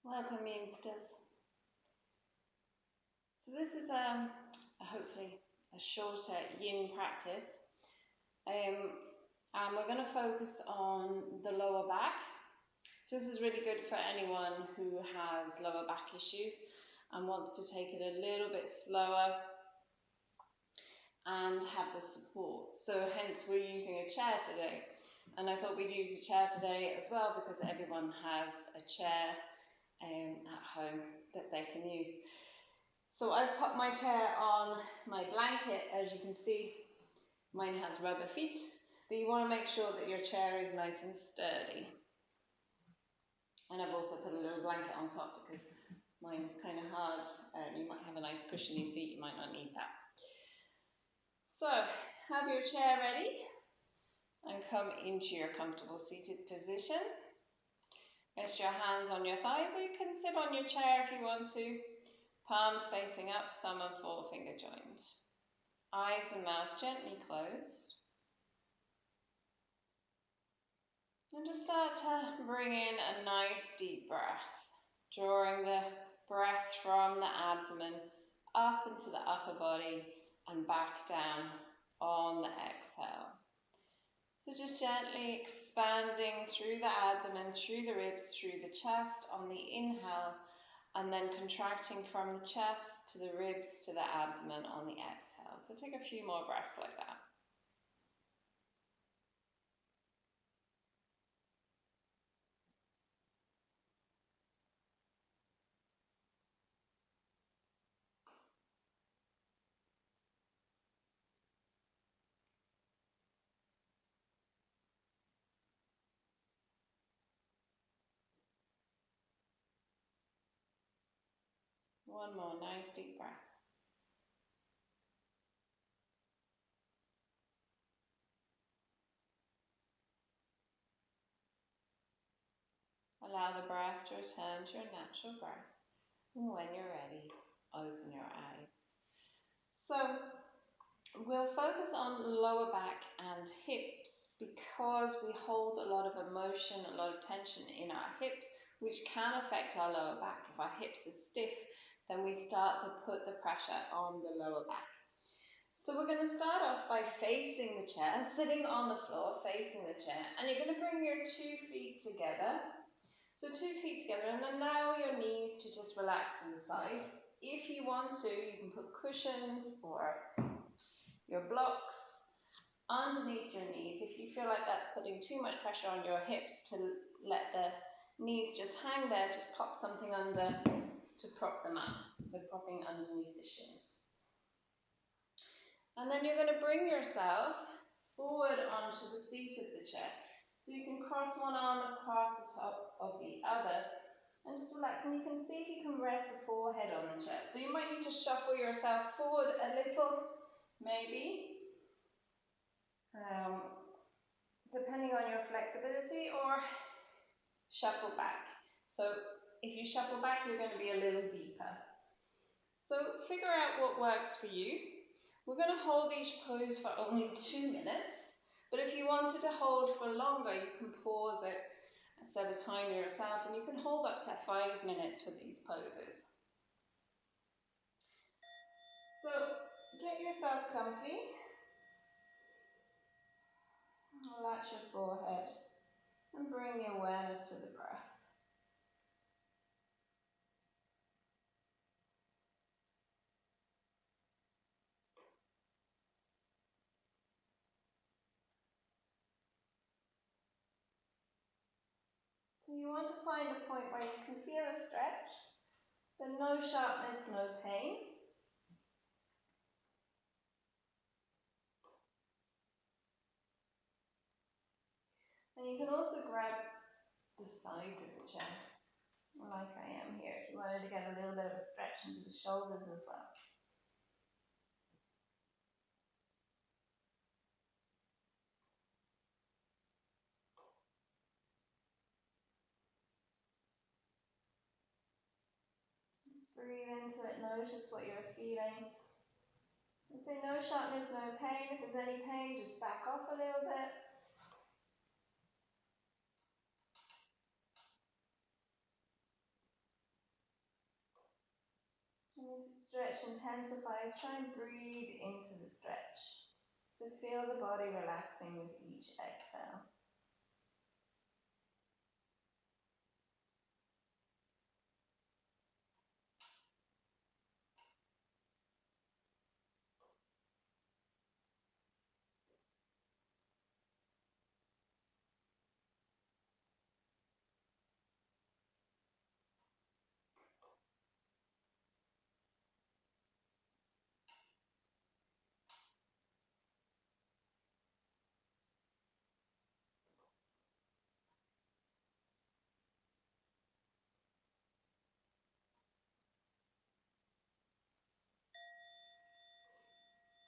Welcome, youngsters. So this is hopefully a shorter yin practice, and we're going to focus on the lower back. So this is really good for anyone who has lower back issues and wants to take it a little bit slower and have the support. So hence we're using a chair today, and I thought we'd use a chair today as well because everyone has a chair at home that they can use. So I've put my chair on my blanket. As you can see, mine has rubber feet, but you want to make sure that your chair is nice and sturdy. And I've also put a little blanket on top because mine is kind of hard. You might have a nice cushiony seat, you might not need that. So have your chair ready and come into your comfortable seated position. Rest your hands on your thighs, or you can sit on your chair if you want to. Palms facing up, thumb and forefinger joined. Eyes and mouth gently closed. And just start to bring in a nice deep breath, drawing the breath from the abdomen up into the upper body and back down on the exhale. So just gently expanding through the abdomen, through the ribs, through the chest on the inhale, and then contracting from the chest to the ribs to the abdomen on the exhale. So take a few more breaths like that. One more nice deep breath. Allow the breath to return to your natural breath. And when you're ready, open your eyes. So we'll focus on lower back and hips because we hold a lot of emotion, a lot of tension in our hips, which can affect our lower back. If our hips are stiff, then we start to put the pressure on the lower back. So we're going to start off by facing the chair, sitting on the floor, facing the chair, and you're going to bring your 2 feet together. So 2 feet together, and allow your knees to just relax to the sides. If you want to, you can put cushions or your blocks underneath your knees. If you feel like that's putting too much pressure on your hips to let the knees just hang there, just pop something under to prop them up. So propping underneath the shins. And then you're going to bring yourself forward onto the seat of the chair. So you can cross one arm across the top of the other and just relax. And you can see if you can rest the forehead on the chair. So you might need to shuffle yourself forward a little, maybe, depending on your flexibility, or shuffle back. So if you shuffle back, you're going to be a little deeper. So figure out what works for you. We're going to hold each pose for only 2 minutes. But if you wanted to hold for longer, you can pause it and set a timer yourself, and you can hold up to 5 minutes for these poses. So get yourself comfy, relax your forehead, and bring the awareness to the breath. So you want to find a point where you can feel a stretch, but no sharpness, no pain. And you can also grab the sides of the chair, like I am here, if you wanted to get a little bit of a stretch into the shoulders as well. Just breathe into it, notice what you're feeling. And say no sharpness, no pain. If there's any pain, just back off a little bit. And if the stretch intensifies, try and breathe into the stretch. So feel the body relaxing with each exhale.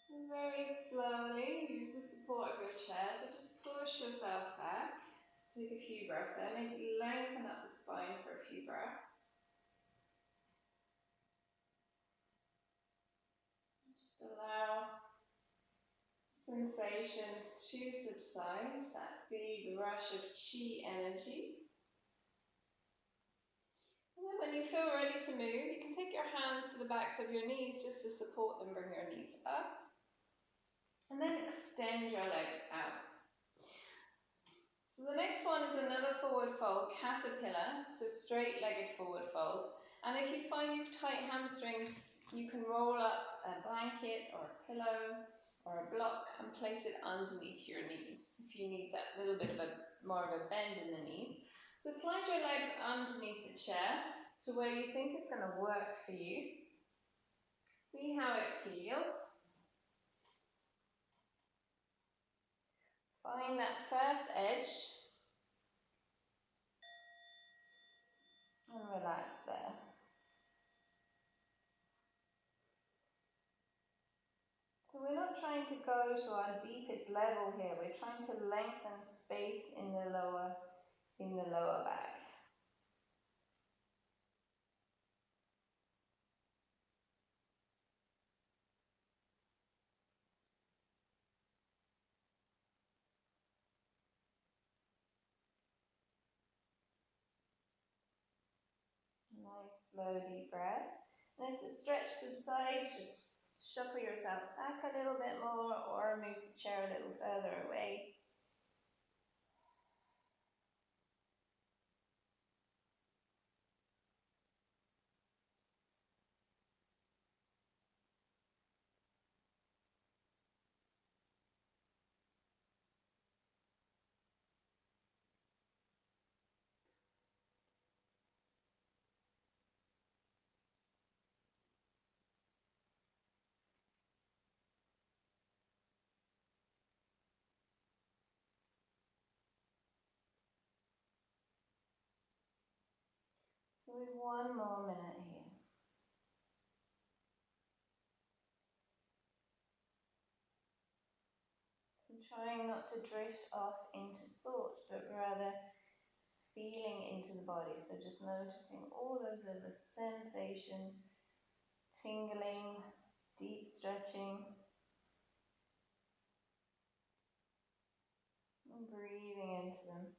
So very slowly use the support of your chair to just push yourself back. Take a few breaths there. Maybe lengthen up the spine for a few breaths. Just allow sensations to subside, that big rush of chi energy. And then when you feel ready to move, you can take your hands to the backs of your knees just to support them, bring your knees up. And then extend your legs out. So the next one is another forward fold, caterpillar, so straight-legged forward fold. And if you find you've tight hamstrings, you can roll up a blanket or a pillow or a block and place it underneath your knees if you need that little bit of more of a bend in the knees. So slide your legs underneath the chair to where you think it's going to work for you. See how it feels. Find that first edge and relax there. So we're not trying to go to our deepest level here. We're trying to lengthen space in the lower back. Nice, slow, deep breaths. And if the stretch subsides, just shuffle yourself back a little bit more or move the chair a little further away. So we have 1 more minute here. So trying not to drift off into thought, but rather feeling into the body. So just noticing all those little sensations, tingling, deep stretching, and breathing into them.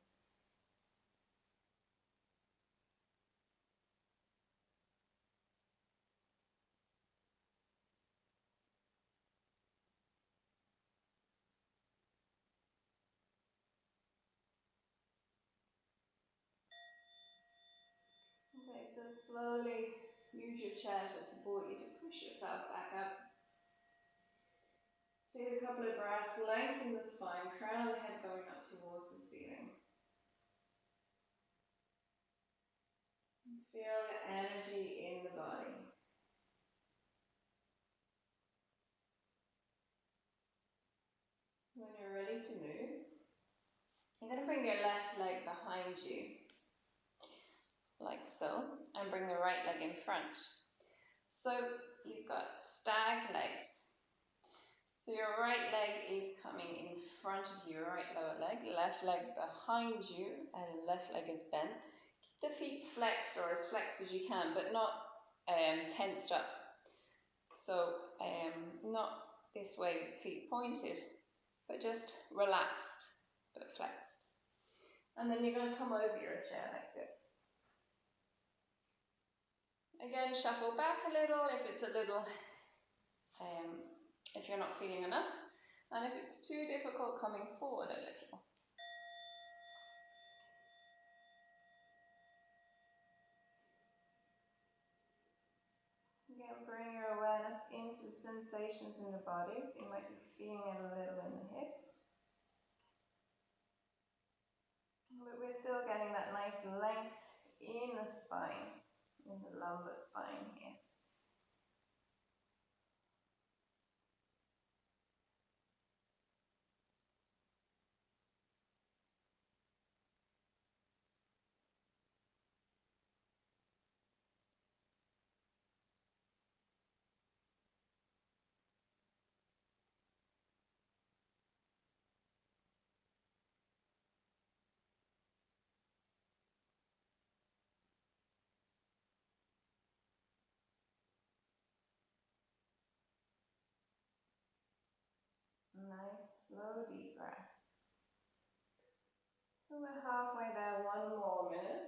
Okay, so slowly use your chair to support you to push yourself back up. Take a couple of breaths, lengthen the spine, crown of the head going up towards the ceiling. Feel the energy in the body. When you're ready to move, you're going to bring your left leg behind you, like so, and bring the right leg in front. So you've got stag legs. So your right leg is coming in front of you, right lower leg, left leg behind you, and left leg is bent. Keep the feet flexed or as flexed as you can, but not tensed up. So not this way, feet pointed, but just relaxed, but flexed. And then you're going to come over your chair like this. Again, shuffle back a little if it's a little, if you're not feeling enough, and if it's too difficult, coming forward a little. Again, bring your awareness into the sensations in the body, so you might be feeling it a little in the hips. But we're still getting that nice length in the spine, in the lumbar spine here. Nice, slow, deep breaths. So we're halfway there, one more minute.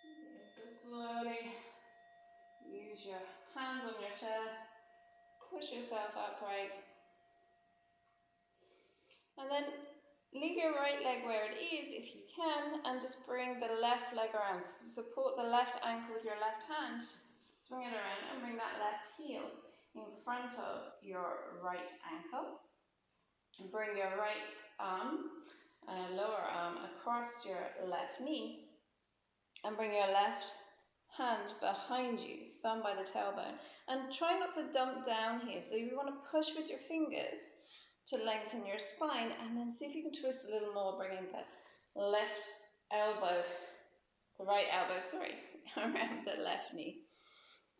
Okay, so slowly use your hands on your chest, push yourself upright, and then leave your right leg where it is if you can, and just bring the left leg around. So support the left ankle with your left hand, swing it around and bring that left heel in front of your right ankle. And bring your right arm, lower arm across your left knee, and bring your left hand behind you, thumb by the tailbone, and try not to dump down here. So you want to push with your fingers to lengthen your spine, and then see if you can twist a little more, bringing the left elbow, the right elbow, sorry, around the left knee.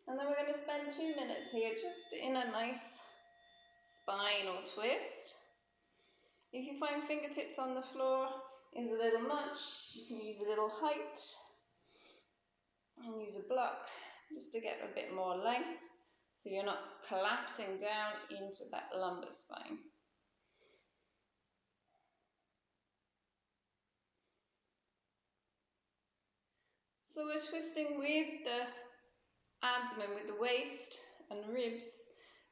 And then we're going to spend 2 minutes here just in a nice spinal twist. If you find fingertips on the floor is a little much, you can use a little height and use a block just to get a bit more length so you're not collapsing down into that lumbar spine. So we're twisting with the abdomen, with the waist and ribs,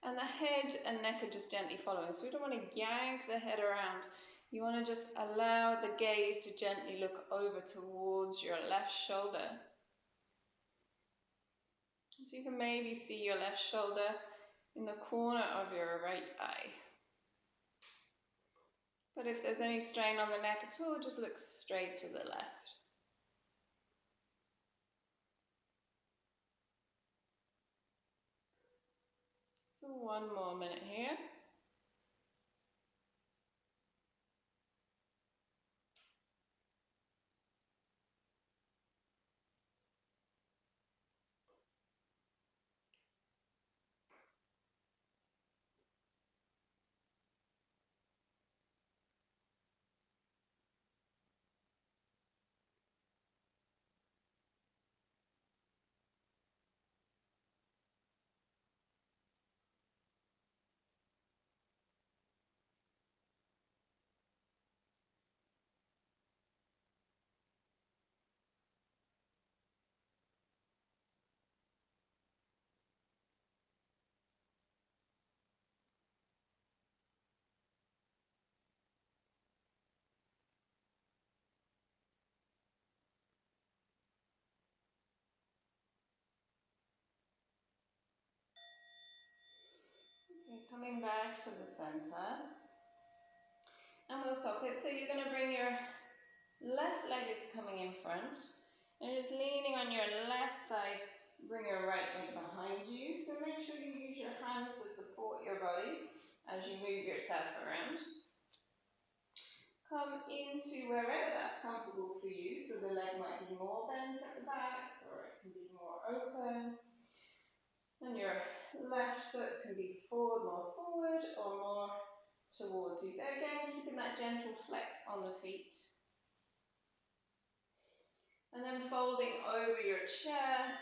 and the head and neck are just gently following. So we don't want to yank the head around. You want to just allow the gaze to gently look over towards your left shoulder. So you can maybe see your left shoulder in the corner of your right eye. But if there's any strain on the neck at all, just look straight to the left. So one more minute here. Coming back to the center. And we'll stop it. So you're going to bring your left leg is coming in front. And it's leaning on your left side. Bring your right leg behind you. So make sure you use your hands to support your body as you move yourself around. Come into wherever that's comfortable for you. So the leg might be more bent at the back, or it can be more open. And your left foot can be more forward, or more towards you. Again, keeping that gentle flex on the feet. And then folding over your chair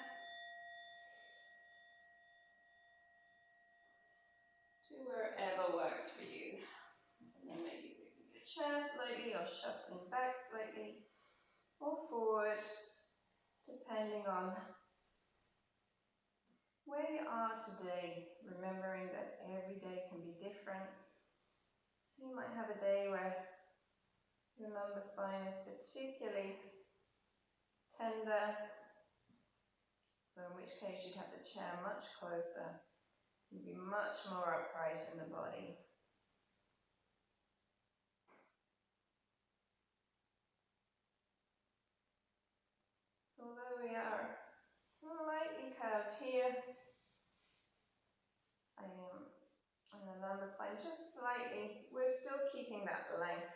to wherever works for you. And then maybe moving your chair slightly, or shuffling back slightly, or forward, depending on where you are today, remembering that every day can be different. So you might have a day where your lumbar spine is particularly tender, so in which case you'd have the chair much closer. You'd be much more upright in the body. So although we are slightly curved here, and the lumbar spine just slightly, we're still keeping that length.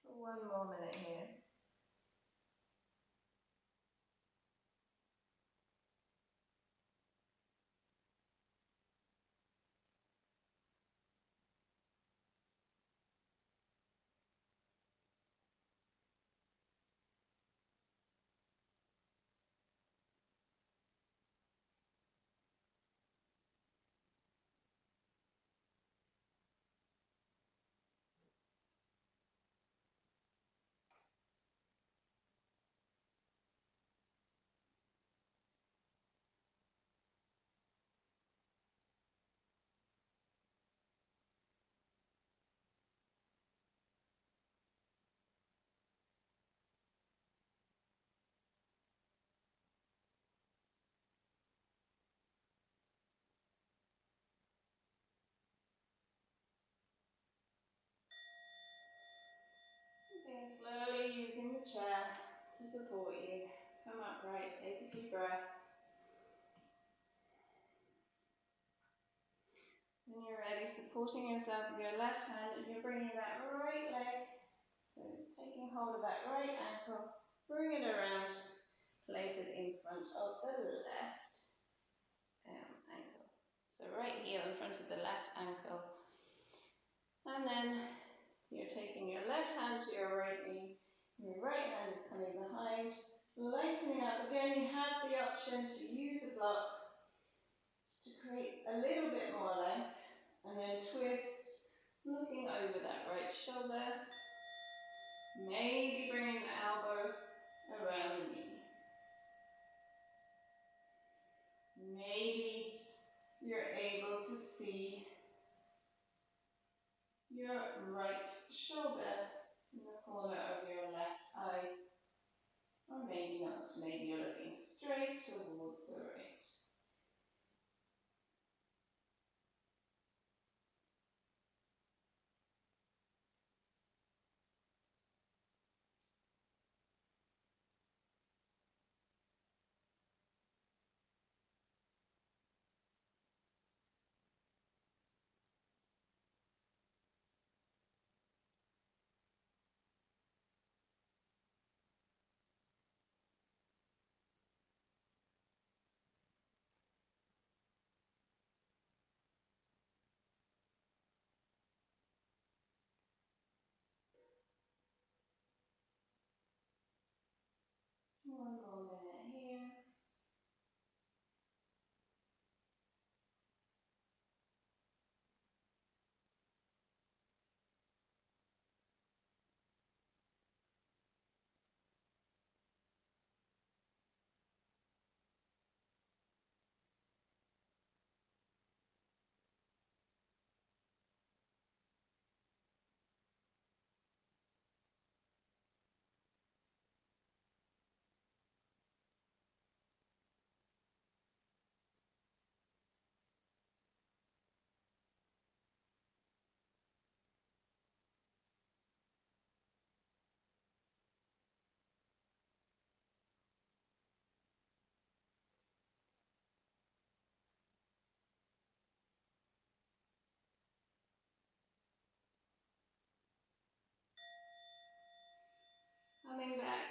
So one more minute here. Okay, slowly using the chair to support you. Come upright, take a few breaths. When you're ready, supporting yourself with your left hand, and you're bringing that right leg, so taking hold of that right ankle, bring it around, place it in front of the left ankle. So right heel in front of the left ankle. And then you're taking your left hand to your right knee, your right hand is coming behind, lengthening up. Again, you have the option to use a block to create a little bit more length, and then twist, looking over that right shoulder, maybe bringing the elbow around the knee. Maybe you're able to see your right shoulder in the corner of your left eye, or maybe not, maybe you're looking straight towards the right.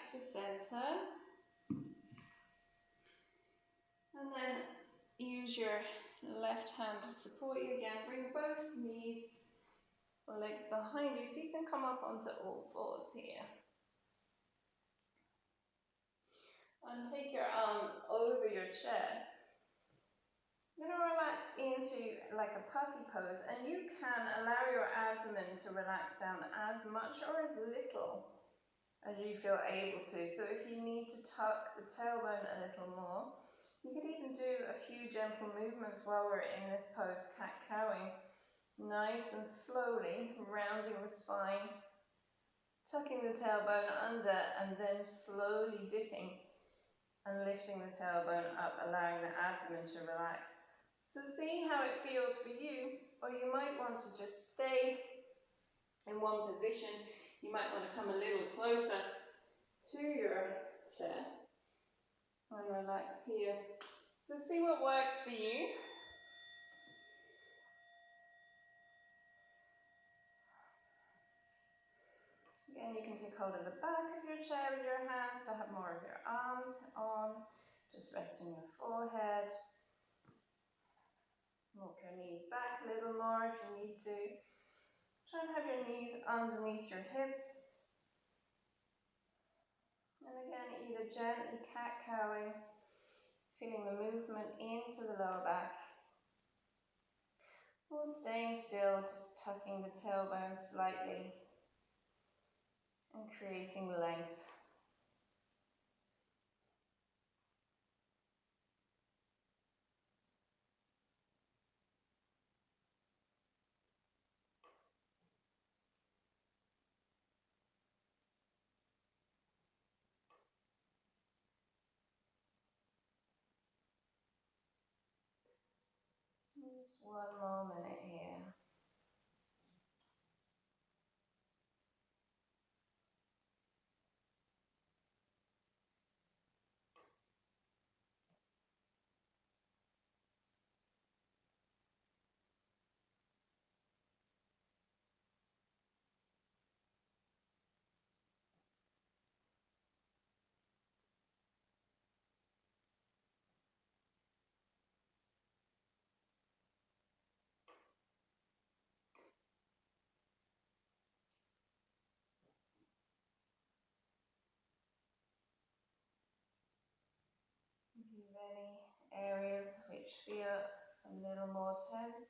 back to center. And then use your left hand to support you again. Bring both knees or legs behind you so you can come up onto all fours here. And take your arms over your chair. You're going to relax into like a puppy pose, and you can allow your abdomen to relax down as much or as little as you feel able to. So if you need to tuck the tailbone a little more, you could even do a few gentle movements while we're in this pose, cat-cowing. Nice and slowly rounding the spine, tucking the tailbone under, and then slowly dipping and lifting the tailbone up, allowing the abdomen to relax. So see how it feels for you, or you might want to just stay in one position. You might want to come a little closer to your chair and relax here. So see what works for you. Again, you can take hold of the back of your chair with your hands to have more of your arms on. Just resting your forehead. Walk your knees back a little more if you need to. Try and have your knees underneath your hips. And again, either gently cat-cowing, feeling the movement into the lower back, or staying still, just tucking the tailbone slightly and creating length. Just one more minute here. If you have any areas which feel a little more tense,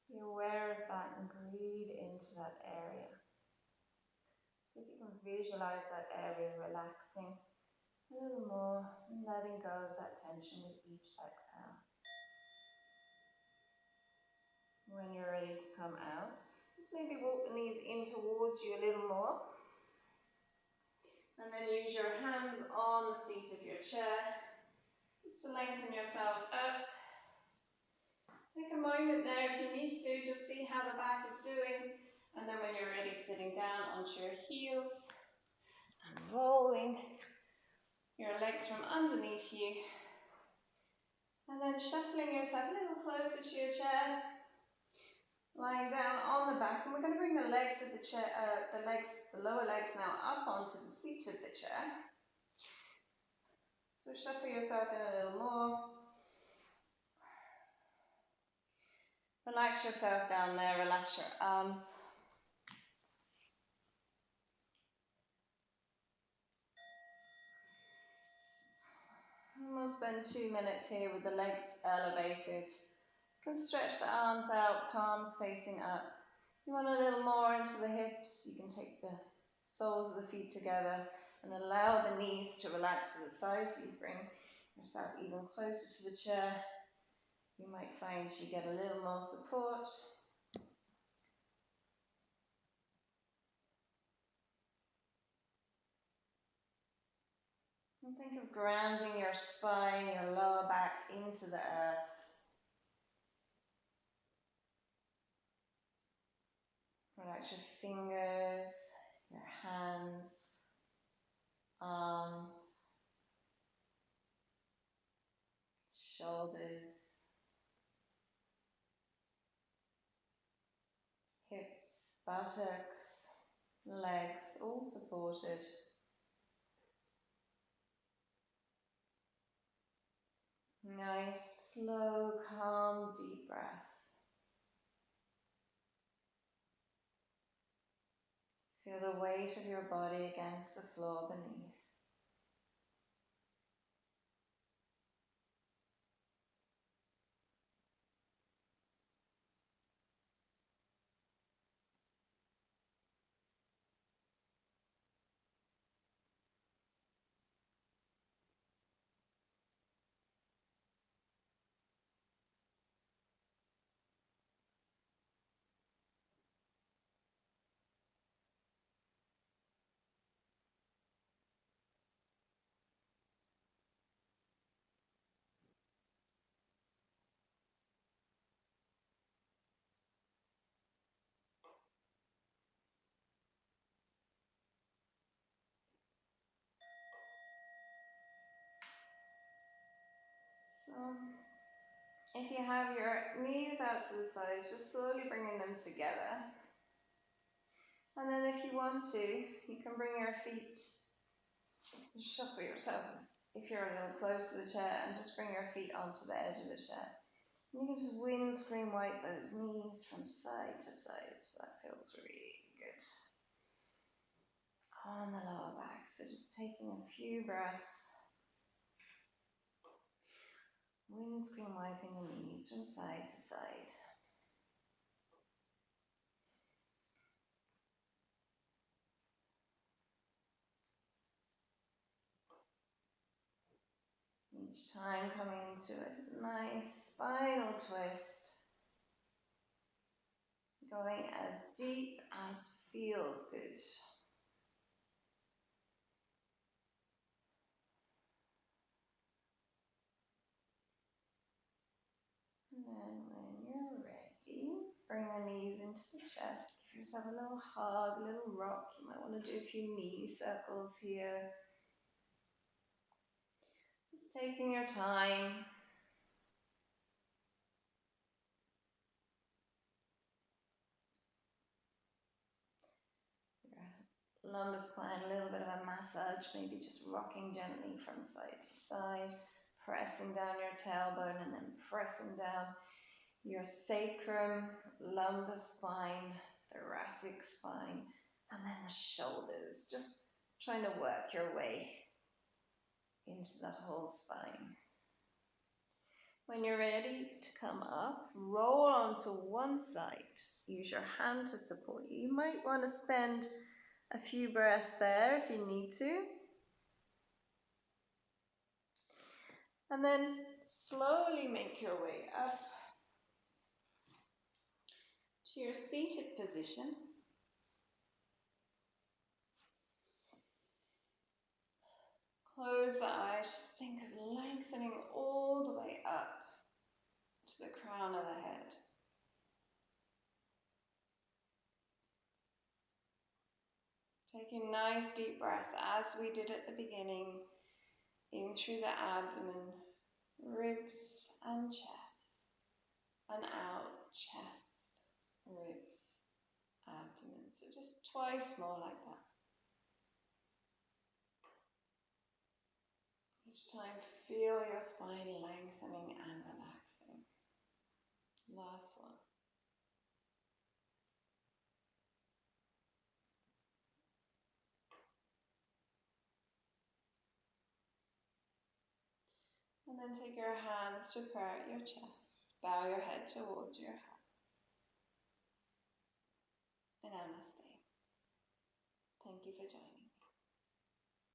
be aware of that and breathe into that area. See if you can visualize that area relaxing a little more and letting go of that tension with each exhale. When you're ready to come out, just maybe walk the knees in towards you a little more. And then use your hands on the seat of your chair just to lengthen yourself up. Take a moment there if you need to, just see how the back is doing. And then when you're ready, sitting down onto your heels and rolling your legs from underneath you. And then shuffling yourself a little closer to your chair, lying down on the back. And we're going to bring the legs of the chair, the lower legs now up onto the seat of the chair. So shuffle yourself in a little more. Relax yourself down there, relax your arms. And we'll spend 2 minutes here with the legs elevated. You can stretch the arms out, palms facing up. If you want a little more into the hips, you can take the soles of the feet together and allow the knees to relax to the sides. You bring yourself even closer to the chair. You might find you get a little more support. And think of grounding your spine, your lower back into the earth. Relax your fingers, your hands, arms, shoulders, hips, buttocks, legs, all supported. Nice, slow, calm, deep breaths. Feel the weight of your body against the floor beneath. So, if you have your knees out to the sides, just slowly bringing them together. And then if you want to, you can bring your feet, shuffle yourself if you're a little close to the chair, and just bring your feet onto the edge of the chair. And you can just windscreen wipe those knees from side to side, so that feels really good on the lower back. So just taking a few breaths, windscreen wiping the knees from side to side. Each time coming into a nice spinal twist, going as deep as feels good. And then when you're ready, bring the knees into the chest. Give yourself a little hug, a little rock. You might want to do a few knee circles here. Just taking your time. Your lumbar spine, a little bit of a massage, maybe just rocking gently from side to side, pressing down your tailbone and then pressing down your sacrum, lumbar spine, thoracic spine, and then the shoulders. Just trying to work your way into the whole spine. When you're ready to come up, roll onto one side. Use your hand to support you. You might want to spend a few breaths there if you need to. And then slowly make your way up to your seated position. Close the eyes, just think of lengthening all the way up to the crown of the head. Taking nice deep breaths as we did at the beginning, in through the abdomen, ribs and chest, and out, chest, ribs, abdomen. So just twice more like that. Each time feel your spine lengthening and relaxing. Last one. And then take your hands to prayer at your chest. Bow your head towards your heart. And namaste. Thank you for joining.